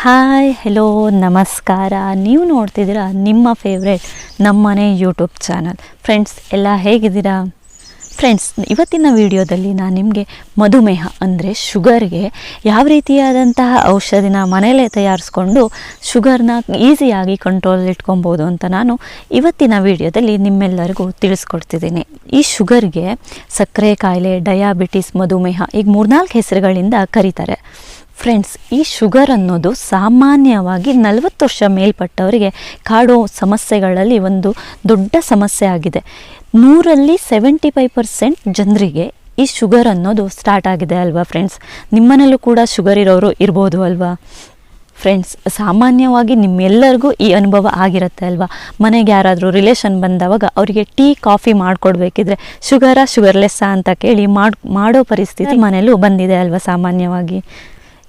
Hi hello ನಮಸ್ಕಾರ. ನೀವು ನೋಡ್ತಿದ್ದೀರಾ ನಿಮ್ಮ ಫೇವ್ರೆಟ್ ನಮ್ಮನೆ ಯೂಟ್ಯೂಬ್ ಚಾನಲ್. ಫ್ರೆಂಡ್ಸ್ ಎಲ್ಲ ಹೇಗಿದ್ದೀರಾ? ಫ್ರೆಂಡ್ಸ್, ಇವತ್ತಿನ ವಿಡಿಯೋದಲ್ಲಿ ನಾನು ನಿಮಗೆ ಮಧುಮೇಹ ಅಂದರೆ ಶುಗರ್ಗೆ ಯಾವ ರೀತಿಯಾದಂತಹ ಔಷಧಿನ ಮನೆಯಲ್ಲೇ ತಯಾರಿಸ್ಕೊಂಡು ಶುಗರ್ನ ಈಸಿಯಾಗಿ ಕಂಟ್ರೋಲ್ ಇಟ್ಕೊಬೋದು ಅಂತ ನಾನು ಇವತ್ತಿನ ವಿಡಿಯೋದಲ್ಲಿ ನಿಮ್ಮೆಲ್ಲರಿಗೂ ತಿಳಿಸ್ಕೊಡ್ತಿದ್ದೀನಿ. ಈ ಶುಗರ್ಗೆ ಸಕ್ಕರೆ ಕಾಯಿಲೆ, ಡಯಾಬಿಟಿಸ್, ಮಧುಮೇಹ ಈಗ 3-4 ಹೆಸರುಗಳಿಂದ ಕರೀತಾರೆ. ಫ್ರೆಂಡ್ಸ್, ಈ ಶುಗರ್ ಅನ್ನೋದು ಸಾಮಾನ್ಯವಾಗಿ 40 ವರ್ಷ ಮೇಲ್ಪಟ್ಟವರಿಗೆ ಕಾಡೋ ಸಮಸ್ಯೆಗಳಲ್ಲಿ ಒಂದು ದೊಡ್ಡ ಸಮಸ್ಯೆ ಆಗಿದೆ. 100ರಲ್ಲಿ 75% ಜನರಿಗೆ ಈ ಶುಗರ್ ಅನ್ನೋದು ಸ್ಟಾರ್ಟ್ ಆಗಿದೆ ಅಲ್ವಾ ಫ್ರೆಂಡ್ಸ್? ನಿಮ್ಮನೇಲೂ ಕೂಡ ಶುಗರ್ ಇರೋರು ಇರ್ಬೋದು ಅಲ್ವಾ ಫ್ರೆಂಡ್ಸ್? ಸಾಮಾನ್ಯವಾಗಿ ನಿಮ್ಮೆಲ್ಲರಿಗೂ ಈ ಅನುಭವ ಆಗಿರುತ್ತೆ ಅಲ್ವಾ? ಮನೆಗೆ ಯಾರಾದರೂ ರಿಲೇಷನ್ ಬಂದವಾಗ ಅವರಿಗೆ ಟೀ ಕಾಫಿ ಮಾಡಿಕೊಡ್ಬೇಕಿದ್ರೆ ಶುಗರ್ಲೆಸ್ಸಾ ಅಂತ ಕೇಳಿ ಮಾಡೋ ಪರಿಸ್ಥಿತಿ ಮನೇಲೂ ಬಂದಿದೆ ಅಲ್ವಾ ಸಾಮಾನ್ಯವಾಗಿ.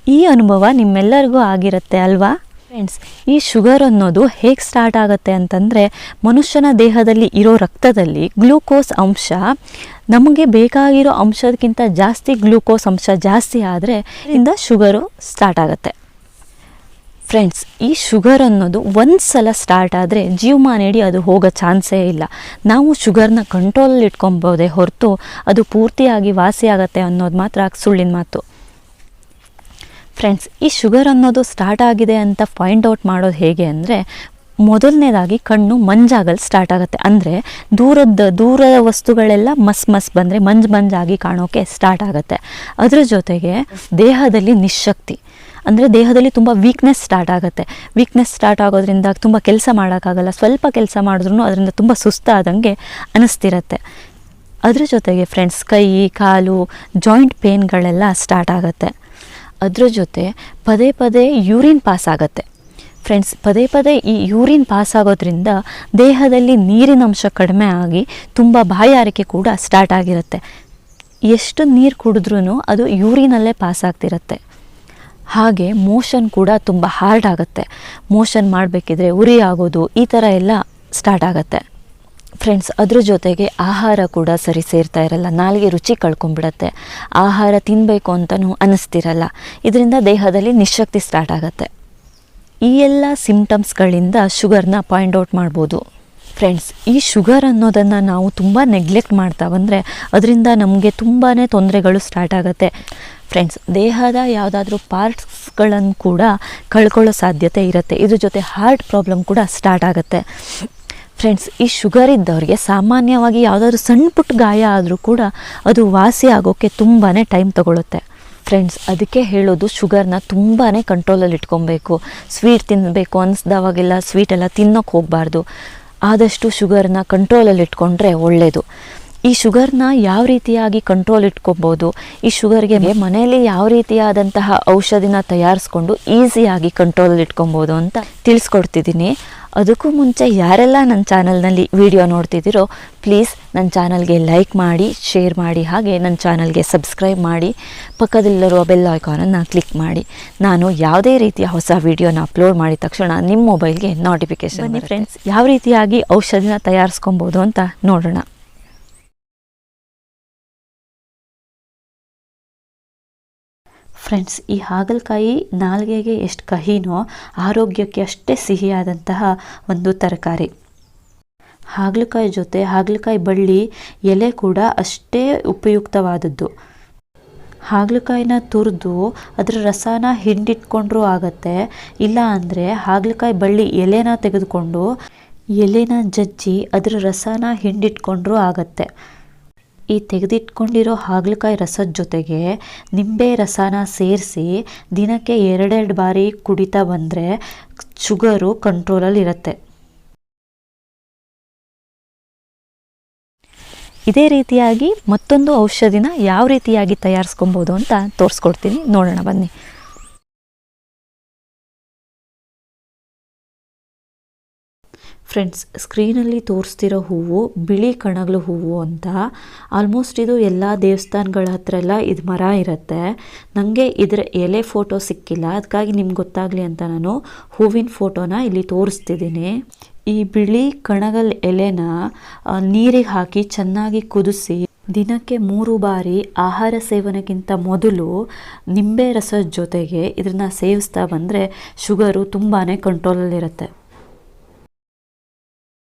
ಈ ಅನುಭವ ನಿಮ್ಮೆಲ್ಲರಿಗೂ ಆಗಿರುತ್ತೆ ಅಲ್ವಾ ಫ್ರೆಂಡ್ಸ್? ಈ ಶುಗರ್ ಅನ್ನೋದು ಹೇಗೆ ಸ್ಟಾರ್ಟ್ ಆಗುತ್ತೆ ಅಂತಂದರೆ, ಮನುಷ್ಯನ ದೇಹದಲ್ಲಿ ಇರೋ ರಕ್ತದಲ್ಲಿ ಗ್ಲೂಕೋಸ್ ಅಂಶ ನಮಗೆ ಬೇಕಾಗಿರೋ ಅಂಶಕ್ಕಿಂತ ಜಾಸ್ತಿ ಗ್ಲೂಕೋಸ್ ಅಂಶ ಜಾಸ್ತಿ ಆದರೆ ಇಂದ ಶುಗರು ಸ್ಟಾರ್ಟ್ ಆಗುತ್ತೆ. ಫ್ರೆಂಡ್ಸ್, ಈ ಶುಗರ್ ಅನ್ನೋದು ಒಂದು ಸಲ ಸ್ಟಾರ್ಟ್ ಆದರೆ ಜೀವಮಾನೇಡಿ ಅದು ಹೋಗೋ ಚಾನ್ಸೇ ಇಲ್ಲ. ನಾವು ಶುಗರ್ನ ಕಂಟ್ರೋಲಲ್ಲಿ ಇಟ್ಕೊಬೋದೇ ಹೊರತು ಅದು ಪೂರ್ತಿಯಾಗಿ ವಾಸಿ ಆಗುತ್ತೆ ಅನ್ನೋದು ಮಾತ್ರ ಸುಳ್ಳಿನ ಮಾತು. ಫ್ರೆಂಡ್ಸ್, ಈ ಶುಗರ್ ಅನ್ನೋದು ಸ್ಟಾರ್ಟ್ ಆಗಿದೆ ಅಂತ ಫೈಂಡ್ ಔಟ್ ಮಾಡೋದು ಹೇಗೆ ಅಂದರೆ, ಮೊದಲನೇದಾಗಿ ಕಣ್ಣು ಮಂಜಾಗಲು ಸ್ಟಾರ್ಟ್ ಆಗುತ್ತೆ. ಅಂದರೆ ದೂರದ ವಸ್ತುಗಳೆಲ್ಲ ಮಸ್ ಬಂದರೆ ಮಂಜಾಗಿ ಕಾಣೋಕ್ಕೆ ಸ್ಟಾರ್ಟ್ ಆಗುತ್ತೆ. ಅದರ ಜೊತೆಗೆ ದೇಹದಲ್ಲಿ ನಿಶಕ್ತಿ ಅಂದರೆ ದೇಹದಲ್ಲಿ ತುಂಬ ವೀಕ್ನೆಸ್ ಸ್ಟಾರ್ಟ್ ಆಗುತ್ತೆ. ವೀಕ್ನೆಸ್ ಸ್ಟಾರ್ಟ್ ಆಗೋದ್ರಿಂದ ತುಂಬ ಕೆಲಸ ಮಾಡೋಕ್ಕಾಗಲ್ಲ. ಸ್ವಲ್ಪ ಕೆಲಸ ಮಾಡಿದ್ರೂ ಅದರಿಂದ ತುಂಬ ಸುಸ್ತಾದಂಗೆ ಅನ್ನಿಸ್ತಿರತ್ತೆ. ಅದ್ರ ಜೊತೆಗೆ ಫ್ರೆಂಡ್ಸ್, ಕೈ ಕಾಲು ಜಾಯಿಂಟ್ ಪೇನ್ಗಳೆಲ್ಲ ಸ್ಟಾರ್ಟ್ ಆಗುತ್ತೆ. ಅದರ ಜೊತೆ ಪದೇ ಯೂರಿನ್ ಪಾಸ್ ಆಗುತ್ತೆ. ಫ್ರೆಂಡ್ಸ್, ಪದೇ ಈ ಯೂರಿನ್ ಪಾಸ್ ಆಗೋದ್ರಿಂದ ದೇಹದಲ್ಲಿ ನೀರಿನ ಅಂಶ ಕಡಿಮೆ ಆಗಿ ತುಂಬ ಬಾಯಾರಿಕೆ ಕೂಡ ಸ್ಟಾರ್ಟ್ ಆಗಿರುತ್ತೆ. ಎಷ್ಟು ನೀರು ಕುಡಿದ್ರೂ ಅದು ಯೂರಿನಲ್ಲೇ ಪಾಸ್ ಆಗ್ತಿರುತ್ತೆ. ಹಾಗೆ ಮೋಷನ್ ಕೂಡ ತುಂಬ ಹಾರ್ಡ್ ಆಗುತ್ತೆ. ಮೋಷನ್ ಮಾಡಬೇಕಿದ್ರೆ ಉರಿ ಆಗೋದು ಈ ಥರ ಎಲ್ಲ ಸ್ಟಾರ್ಟ್ ಆಗುತ್ತೆ. ಫ್ರೆಂಡ್ಸ್, ಅದ್ರ ಜೊತೆಗೆ ಆಹಾರ ಕೂಡ ಸರಿ ಸೇರ್ತಾ ಇರಲ್ಲ. ನಾಲಿಗೆ ರುಚಿ ಕಳ್ಕೊಂಡ್ಬಿಡತ್ತೆ. ಆಹಾರ ತಿನ್ನಬೇಕು ಅಂತಲೂ ಅನ್ನಿಸ್ತಿರಲ್ಲ. ಇದರಿಂದ ದೇಹದಲ್ಲಿ ನಿಶಕ್ತಿ ಸ್ಟಾರ್ಟ್ ಆಗುತ್ತೆ. ಈ ಎಲ್ಲ ಸಿಂಪ್ಟಮ್ಸ್ಗಳಿಂದ ಶುಗರ್ನ ಪಾಯಿಂಟ್ ಔಟ್ ಮಾಡ್ಬೋದು. ಫ್ರೆಂಡ್ಸ್, ಈ ಶುಗರ್ ಅನ್ನೋದನ್ನು ನಾವು ತುಂಬ ನೆಗ್ಲೆಕ್ಟ್ ಮಾಡ್ತಾ ಬಂದರೆ ಅದರಿಂದ ನಮಗೆ ತುಂಬಾ ತೊಂದರೆಗಳು ಸ್ಟಾರ್ಟ್ ಆಗುತ್ತೆ. ಫ್ರೆಂಡ್ಸ್, ದೇಹದ ಯಾವುದಾದ್ರೂ ಪಾರ್ಟ್ಸ್ಗಳನ್ನು ಕೂಡ ಕಳ್ಕೊಳ್ಳೋ ಸಾಧ್ಯತೆ ಇರುತ್ತೆ. ಇದ್ರ ಜೊತೆ ಹಾರ್ಟ್ ಪ್ರಾಬ್ಲಮ್ ಕೂಡ ಸ್ಟಾರ್ಟ್ ಆಗುತ್ತೆ. ಫ್ರೆಂಡ್ಸ್, ಈ ಶುಗರ್ ಇದ್ದವ್ರಿಗೆ ಸಾಮಾನ್ಯವಾಗಿ ಯಾವುದಾದ್ರೂ ಸಣ್ಣ ಪುಟ್ಟ ಗಾಯ ಆದರೂ ಕೂಡ ಅದು ವಾಸಿ ಆಗೋಕ್ಕೆ ತುಂಬಾ ಟೈಮ್ ತಗೊಳುತ್ತೆ. ಫ್ರೆಂಡ್ಸ್, ಅದಕ್ಕೆ ಹೇಳೋದು ಶುಗರ್ನ ತುಂಬಾ ಕಂಟ್ರೋಲಲ್ಲಿ ಇಟ್ಕೊಬೇಕು. ಸ್ವೀಟ್ ತಿನ್ನಬೇಕು ಅನ್ನಿಸ್ದವಾಗೆಲ್ಲ ಸ್ವೀಟೆಲ್ಲ ತಿನ್ನೋಕ್ಕೆ ಹೋಗಬಾರ್ದು. ಆದಷ್ಟು ಶುಗರ್ನ ಕಂಟ್ರೋಲಲ್ಲಿ ಇಟ್ಕೊಂಡ್ರೆ ಒಳ್ಳೆಯದು. ಈ ಶುಗರ್ನ ಯಾವ ರೀತಿಯಾಗಿ ಕಂಟ್ರೋಲ್ ಇಟ್ಕೊಬೋದು, ಈ ಶುಗರ್ಗೆ ಮನೆಯಲ್ಲಿ ಯಾವ ರೀತಿಯಾದಂತಹ ಔಷಧಿನ ತಯಾರಿಸ್ಕೊಂಡು ಈಸಿಯಾಗಿ ಕಂಟ್ರೋಲಲ್ಲಿ ಇಟ್ಕೊಬೋದು ಅಂತ ತಿಳಿಸ್ಕೊಡ್ತಿದ್ದೀನಿ. ಅದಕ್ಕೂ ಮುಂಚೆ ಯಾರೆಲ್ಲ ನನ್ನ ಚಾನಲ್ನಲ್ಲಿ ವಿಡಿಯೋ ನೋಡ್ತಿದ್ದೀರೋ ಪ್ಲೀಸ್ ನನ್ನ ಚಾನಲ್ಗೆ ಲೈಕ್ ಮಾಡಿ, ಶೇರ್ ಮಾಡಿ, ಹಾಗೆ ನನ್ನ ಚಾನಲ್ಗೆ ಸಬ್ಸ್ಕ್ರೈಬ್ ಮಾಡಿ, ಪಕ್ಕದಲ್ಲಿರುವ ಬೆಲ್ ಐಕಾನನ್ನು ಕ್ಲಿಕ್ ಮಾಡಿ. ನಾನು ಯಾವುದೇ ರೀತಿಯ ಹೊಸ ವಿಡಿಯೋನ ಅಪ್ಲೋಡ್ ಮಾಡಿದ ತಕ್ಷಣ ನಿಮ್ಮ ಮೊಬೈಲ್ಗೆ ನೋಟಿಫಿಕೇಶನ್ ಬನ್ನಿ. ಫ್ರೆಂಡ್ಸ್, ಯಾವ ರೀತಿಯಾಗಿ ಔಷಧಿನ ತಯಾರಿಸ್ಕೊಬೋದು ಅಂತ ನೋಡೋಣ. ಫ್ರೆಂಡ್ಸ್, ಈ ಹಾಗಲಕಾಯಿ ನಾಲಿಗೆಗೆ ಎಷ್ಟು ಕಹಿನೋ ಆರೋಗ್ಯಕ್ಕೆ ಅಷ್ಟೇ ಸಿಹಿಯಾದಂತಹ ಒಂದು ತರಕಾರಿ. ಹಾಗಲಕಾಯಿ ಜೊತೆ ಹಾಗಲಕಾಯಿ ಬಳ್ಳಿ ಎಲೆ ಕೂಡ ಅಷ್ಟೇ ಉಪಯುಕ್ತವಾದದ್ದು. ಹಾಗಲಕಾಯಿನ ತುರಿದು ಅದರ ರಸನ ಹಿಂಡಿಟ್ಕೊಂಡ್ರೂ ಆಗುತ್ತೆ. ಇಲ್ಲ ಅಂದರೆ ಹಾಗಲಕಾಯಿ ಬಳ್ಳಿ ಎಲೆನ ತೆಗೆದುಕೊಂಡು ಎಲೆನ ಜಜ್ಜಿ ಅದರ ರಸನ ಹಿಂಡಿಟ್ಕೊಂಡ್ರೂ ಆಗುತ್ತೆ. ಈ ತೆಗೆದಿಟ್ಕೊಂಡಿರೋ ಹಾಗಲಕಾಯಿ ರಸದ ಜೊತೆಗೆ ನಿಂಬೆ ರಸನ ಸೇರಿಸಿ ದಿನಕ್ಕೆ 2 ಬಾರಿ ಕುಡಿತಾ ಬಂದರೆ ಶುಗರು ಕಂಟ್ರೋಲಲ್ಲಿ ಇರುತ್ತೆ. ಇದೇ ರೀತಿಯಾಗಿ ಮತ್ತೊಂದು ಔಷಧಿನ ಯಾವ ರೀತಿಯಾಗಿ ತಯಾರಿಸ್ಕೊಬೋದು ಅಂತ ತೋರಿಸ್ಕೊಡ್ತೀನಿ, ನೋಡೋಣ ಬನ್ನಿ. ಫ್ರೆಂಡ್ಸ್, ಸ್ಕ್ರೀನಲ್ಲಿ ತೋರಿಸ್ತಿರೋ ಹೂವು ಬಿಳಿ ಕಣಗಳು ಹೂವು ಅಂತ. ಆಲ್ಮೋಸ್ಟ್ ಇದು ಎಲ್ಲ ದೇವಸ್ಥಾನಗಳ ಹತ್ರ ಎಲ್ಲ ಇದು ಮರ ಇರುತ್ತೆ. ನನಗೆ ಇದರ ಎಲೆ ಫೋಟೋ ಸಿಕ್ಕಿಲ್ಲ, ಅದಕ್ಕಾಗಿ ನಿಮ್ಗೆ ಗೊತ್ತಾಗಲಿ ಅಂತ ನಾನು ಹೂವಿನ ಫೋಟೋನ ಇಲ್ಲಿ ತೋರಿಸ್ತಿದ್ದೀನಿ. ಈ ಬಿಳಿ ಕಣಗಲ್ ಎಲೆನ ನೀರಿಗೆ ಹಾಕಿ ಚೆನ್ನಾಗಿ ಕುದಿಸಿ ದಿನಕ್ಕೆ 3 ಬಾರಿ ಆಹಾರ ಸೇವನೆಗಿಂತ ಮೊದಲು ನಿಂಬೆ ರಸದ ಜೊತೆಗೆ ಇದನ್ನು ಸೇವಿಸ್ತಾ ಬಂದರೆ ಶುಗರು ತುಂಬಾ ಕಂಟ್ರೋಲಲ್ಲಿರುತ್ತೆ.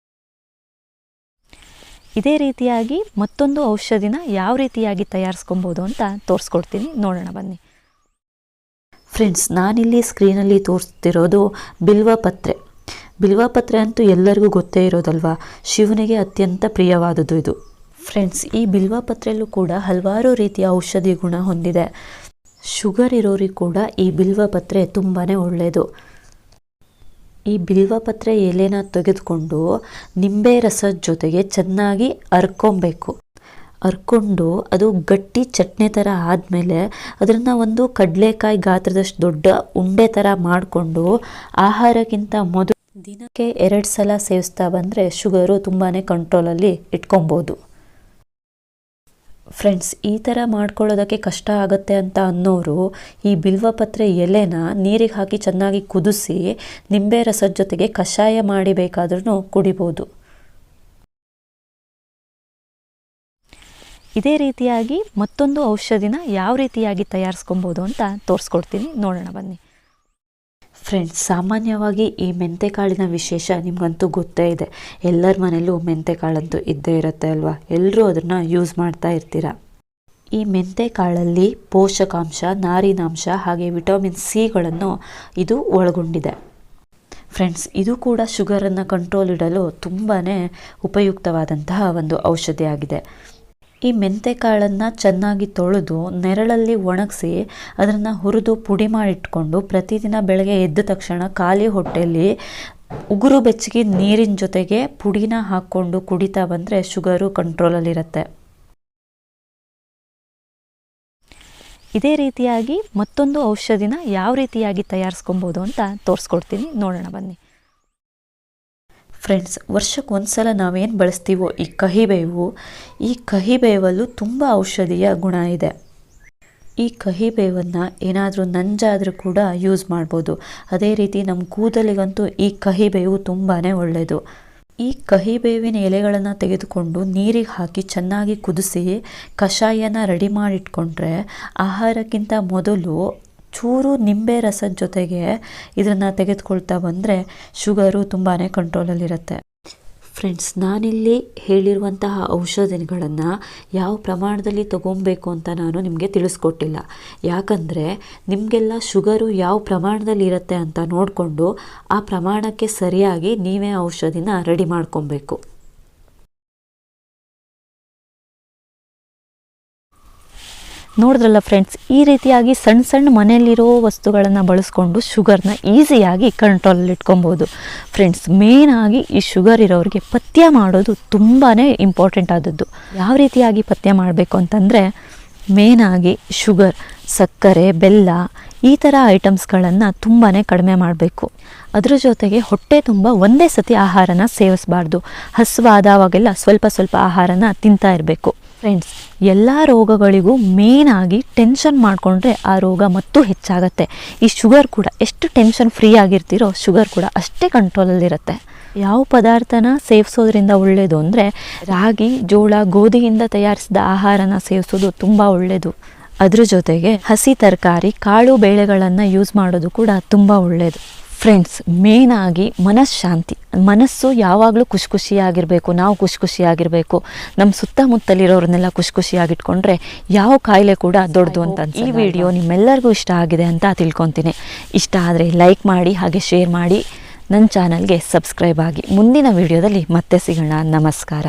ಇದೇ ರೀತಿಯಾಗಿ ಮತ್ತೊಂದು ಔಷಧಿನ ಯಾವ ರೀತಿಯಾಗಿ ತಯಾರಿಸ್ಕೊಬೋದು ಅಂತ ತೋರಿಸ್ಕೊಡ್ತೀನಿ, ನೋಡೋಣ ಬನ್ನಿ. ಫ್ರೆಂಡ್ಸ್, ನಾನಿಲ್ಲಿ ಸ್ಕ್ರೀನಲ್ಲಿ ತೋರಿಸ್ತಿರೋದು ಬಿಲ್ವಪತ್ರೆ. ಬಿಲ್ವಪತ್ರೆ ಅಂತೂ ಎಲ್ಲರಿಗೂ ಗೊತ್ತೇ ಇರೋದಲ್ವಾ, ಶಿವನಿಗೆ ಅತ್ಯಂತ ಪ್ರಿಯವಾದುದು ಇದು. ಫ್ರೆಂಡ್ಸ್, ಈ ಬಿಲ್ವಪತ್ರೆಯಲ್ಲೂ ಕೂಡ ಹಲವಾರು ರೀತಿಯ ಔಷಧಿ ಗುಣ ಹೊಂದಿದೆ. ಶುಗರ್ ಇರೋರಿಗೆ ಕೂಡ ಈ ಬಿಲ್ವಪತ್ರೆ ತುಂಬಾ ಒಳ್ಳೆಯದು. ಈ ಬಿಲ್ವಪತ್ರೆ ಎಲೆನ ತೆಗೆದುಕೊಂಡು ನಿಂಬೆ ರಸದ ಜೊತೆಗೆ ಚೆನ್ನಾಗಿ ಅರ್ಕೊಬೇಕು. ಅರ್ಕೊಂಡು ಅದು ಗಟ್ಟಿ ಚಟ್ನಿ ಥರ ಆದಮೇಲೆ ಅದನ್ನು ಒಂದು ಕಡಲೆಕಾಯಿ ಗಾತ್ರದಷ್ಟು ದೊಡ್ಡ ಉಂಡೆ ಥರ ಮಾಡಿಕೊಂಡು ಆಹಾರಕ್ಕಿಂತ ಮೊದಲು ದಿನಕ್ಕೆ 2 ಸಲ ಸೇವಿಸ್ತಾ ಬಂದರೆ ಶುಗರು ತುಂಬಾ ಕಂಟ್ರೋಲಲ್ಲಿ ಇಟ್ಕೊಬೋದು. ಫ್ರೆಂಡ್ಸ್, ಈ ಥರ ಮಾಡ್ಕೊಳ್ಳೋದಕ್ಕೆ ಕಷ್ಟ ಆಗುತ್ತೆ ಅಂತ ಅನ್ನೋರು ಈ ಬಿಲ್ವಪತ್ರೆ ಎಲೆನ ನೀರಿಗೆ ಹಾಕಿ ಚೆನ್ನಾಗಿ ಕುದಿಸಿ ನಿಂಬೆ ರಸದ ಜೊತೆಗೆ ಕಷಾಯ ಮಾಡಿ ಬೇಕಾದ್ರೂ ಕುಡಿಬೋದು. ಇದೇ ರೀತಿಯಾಗಿ ಮತ್ತೊಂದು ಔಷಧಿನ ಯಾವ ರೀತಿಯಾಗಿ ತಯಾರಿಸ್ಕೊಬೋದು ಅಂತ ತೋರಿಸ್ಕೊಡ್ತೀನಿ, ನೋಡೋಣ ಬನ್ನಿ. ಫ್ರೆಂಡ್ಸ್, ಸಾಮಾನ್ಯವಾಗಿ ಈ ಮೆಂತೆಕಾಳಿನ ವಿಶೇಷ ನಿಮಗಂತೂ ಗೊತ್ತೇ ಇದೆ. ಎಲ್ಲರ ಮನೆಯಲ್ಲೂ ಮೆಂತೆಕಾಳಂತೂ ಇದ್ದೇ ಇರುತ್ತೆ ಅಲ್ವಾ, ಎಲ್ಲರೂ ಅದನ್ನು ಯೂಸ್ ಮಾಡ್ತಾ ಇರ್ತೀರ. ಈ ಮೆಂತೆಕಾಳಲ್ಲಿ ಪೋಷಕಾಂಶ, ನಾರಿನಾಂಶ ಹಾಗೆ ವಿಟಮಿನ್ ಸಿಗಳನ್ನು ಇದು ಒಳಗೊಂಡಿದೆ. ಫ್ರೆಂಡ್ಸ್, ಇದು ಕೂಡ ಶುಗರನ್ನು ಕಂಟ್ರೋಲ್ ಇಡಲು ತುಂಬಾ ಉಪಯುಕ್ತವಾದಂತಹ ಒಂದು ಔಷಧಿ ಆಗಿದೆ. ಈ ಮೆಂತೆಕಾಳನ್ನು ಚೆನ್ನಾಗಿ ತೊಳೆದು ನೆರಳಲ್ಲಿ ಒಣಗಿಸಿ ಅದನ್ನು ಹುರಿದು ಪುಡಿ ಮಾಡಿಟ್ಕೊಂಡು ಪ್ರತಿದಿನ ಬೆಳಗ್ಗೆ ಎದ್ದ ತಕ್ಷಣ ಖಾಲಿ ಹೊಟ್ಟೆಯಲ್ಲಿ ಉಗುರು ಬೆಚ್ಚಗೆ ನೀರಿನ ಜೊತೆಗೆ ಪುಡಿನ ಹಾಕ್ಕೊಂಡು ಕುಡಿತಾ ಬಂದರೆ ಶುಗರು ಕಂಟ್ರೋಲಲ್ಲಿರುತ್ತೆ. ಇದೇ ರೀತಿಯಾಗಿ ಮತ್ತೊಂದು ಔಷಧಿನ ಯಾವ ರೀತಿಯಾಗಿ ತಯಾರಿಸ್ಕೊಬೋದು ಅಂತ ತೋರಿಸ್ಕೊಡ್ತೀನಿ, ನೋಡೋಣ ಬನ್ನಿ. ಫ್ರೆಂಡ್ಸ್, ವರ್ಷಕ್ಕೆ ಒಂದು ಸಲ ನಾವೇನು ಬಳಸ್ತೀವೋ ಈ ಕಹಿಬೇವು, ಈ ಕಹಿಬೇವಲ್ಲೂ ತುಂಬ ಔಷಧೀಯ ಗುಣ ಇದೆ. ಈ ಕಹಿಬೇವನ್ನು ಏನಾದರೂ ನಂಜಾದರೂ ಕೂಡ ಯೂಸ್ ಮಾಡ್ಬೋದು. ಅದೇ ರೀತಿ ನಮ್ಮ ಕೂದಲಿಗಂತೂ ಈ ಕಹಿಬೇವು ತುಂಬಾ ಒಳ್ಳೆಯದು. ಈ ಕಹಿಬೇವಿನ ಎಲೆಗಳನ್ನು ತೆಗೆದುಕೊಂಡು ನೀರಿಗೆ ಹಾಕಿ ಚೆನ್ನಾಗಿ ಕುದಿಸಿ ಕಷಾಯನ ರೆಡಿ ಮಾಡಿಟ್ಕೊಂಡ್ರೆ ಆಹಾರಕ್ಕಿಂತ ಮೊದಲು ಚೂರು ನಿಂಬೆ ರಸದ ಜೊತೆಗೆ ಇದನ್ನು ತೆಗೆದುಕೊಳ್ತಾ ಬಂದರೆ ಶುಗರು ತುಂಬಾ ಕಂಟ್ರೋಲಲ್ಲಿರುತ್ತೆ. ಫ್ರೆಂಡ್ಸ್, ನಾನಿಲ್ಲಿ ಹೇಳಿರುವಂತಹ ಔಷಧಿಗಳನ್ನು ಯಾವ ಪ್ರಮಾಣದಲ್ಲಿ ತಗೊಬೇಕು ಅಂತ ನಾನು ನಿಮಗೆ ತಿಳಿಸ್ಕೊಟ್ಟಿಲ್ಲ. ಯಾಕಂದರೆ ನಿಮಗೆಲ್ಲ ಶುಗರು ಯಾವ ಪ್ರಮಾಣದಲ್ಲಿ ಇರುತ್ತೆ ಅಂತ ನೋಡಿಕೊಂಡು ಆ ಪ್ರಮಾಣಕ್ಕೆ ಸರಿಯಾಗಿ ನೀವೇ ಔಷಧಿನ ರೆಡಿ ಮಾಡ್ಕೊಬೇಕು. ನೋಡಿದ್ರಲ್ಲ ಫ್ರೆಂಡ್ಸ್, ಈ ರೀತಿಯಾಗಿ ಸಣ್ಣ ಸಣ್ಣ ಮನೆಯಲ್ಲಿರೋ ವಸ್ತುಗಳನ್ನು ಬಳಸ್ಕೊಂಡು ಶುಗರ್ನ ಈಸಿಯಾಗಿ ಕಂಟ್ರೋಲಲ್ಲಿ ಇಟ್ಕೊಬೋದು. ಫ್ರೆಂಡ್ಸ್, ಮೇನಾಗಿ ಈ ಶುಗರ್ ಇರೋರಿಗೆ ಪಥ್ಯ ಮಾಡೋದು ತುಂಬಾ ಇಂಪಾರ್ಟೆಂಟ್ ಆದದ್ದು. ಯಾವ ರೀತಿಯಾಗಿ ಪಥ್ಯ ಮಾಡಬೇಕು ಅಂತಂದರೆ, ಮೇನಾಗಿ ಶುಗರ್, ಸಕ್ಕರೆ, ಬೆಲ್ಲ ಈ ಥರ ಐಟಮ್ಸ್ಗಳನ್ನು ತುಂಬಾ ಕಡಿಮೆ ಮಾಡಬೇಕು. ಅದ್ರ ಜೊತೆಗೆ ಹೊಟ್ಟೆ ತುಂಬ ಒಂದೇ ಸತಿ ಆಹಾರನ ಸೇವಿಸಬಾರ್ದು. ಹಸಿವಾದವಾಗೆಲ್ಲ ಸ್ವಲ್ಪ ಸ್ವಲ್ಪ ಆಹಾರನ ತಿಂತಾ ಇರಬೇಕು. ಫ್ರೆಂಡ್ಸ್, ಎಲ್ಲ ರೋಗಗಳಿಗೂ ಮೇನಾಗಿ ಟೆನ್ಷನ್ ಮಾಡಿಕೊಂಡ್ರೆ ಆ ರೋಗ ಮತ್ತೂ ಹೆಚ್ಚಾಗತ್ತೆ. ಈ ಶುಗರ್ ಕೂಡ ಎಷ್ಟು ಟೆನ್ಷನ್ ಫ್ರೀ ಆಗಿರ್ತೀರೋ ಶುಗರ್ ಕೂಡ ಅಷ್ಟೇ ಕಂಟ್ರೋಲಲ್ಲಿರುತ್ತೆ. ಯಾವ ಪದಾರ್ಥನ ಸೇವಿಸೋದ್ರಿಂದ ಒಳ್ಳೆಯದು ಅಂದರೆ ರಾಗಿ, ಜೋಳ, ಗೋಧಿಯಿಂದ ತಯಾರಿಸಿದ ಆಹಾರನ ಸೇವಿಸೋದು ತುಂಬ ಒಳ್ಳೆಯದು. ಅದ್ರ ಜೊತೆಗೆ ಹಸಿ ತರಕಾರಿ, ಕಾಳು ಬೇಳೆಗಳನ್ನು ಯೂಸ್ ಮಾಡೋದು ಕೂಡ ತುಂಬ ಒಳ್ಳೆಯದು. ಫ್ರೆಂಡ್ಸ್, ಮೇನಾಗಿ ಮನಃಶಾಂತಿ, ಮನಸ್ಸು ಯಾವಾಗಲೂ ಖುಷಿಯಾಗಿರಬೇಕು. ನಾವು ಖುಷಿಯಾಗಿರಬೇಕು. ನಮ್ಮ ಸುತ್ತಮುತ್ತಲಿರೋರನ್ನೆಲ್ಲ ಖುಷಿಯಾಗಿಟ್ಕೊಂಡ್ರೆ ಯಾವ ಕಾಯಿಲೆ ಕೂಡ ದೊಡ್ಡದು ಅಂತ. ಈ ವಿಡಿಯೋ ನಿಮ್ಮೆಲ್ಲರಿಗೂ ಇಷ್ಟ ಆಗಿದೆ ಅಂತ ತಿಳ್ಕೊತೀನಿ. ಇಷ್ಟ ಆದರೆ ಲೈಕ್ ಮಾಡಿ, ಹಾಗೆ ಶೇರ್ ಮಾಡಿ, ನನ್ನ ಚಾನಲ್ಗೆ ಸಬ್ಸ್ಕ್ರೈಬ್ ಆಗಿ. ಮುಂದಿನ ವಿಡಿಯೋದಲ್ಲಿ ಮತ್ತೆ ಸಿಗೋಣ. ನಮಸ್ಕಾರ.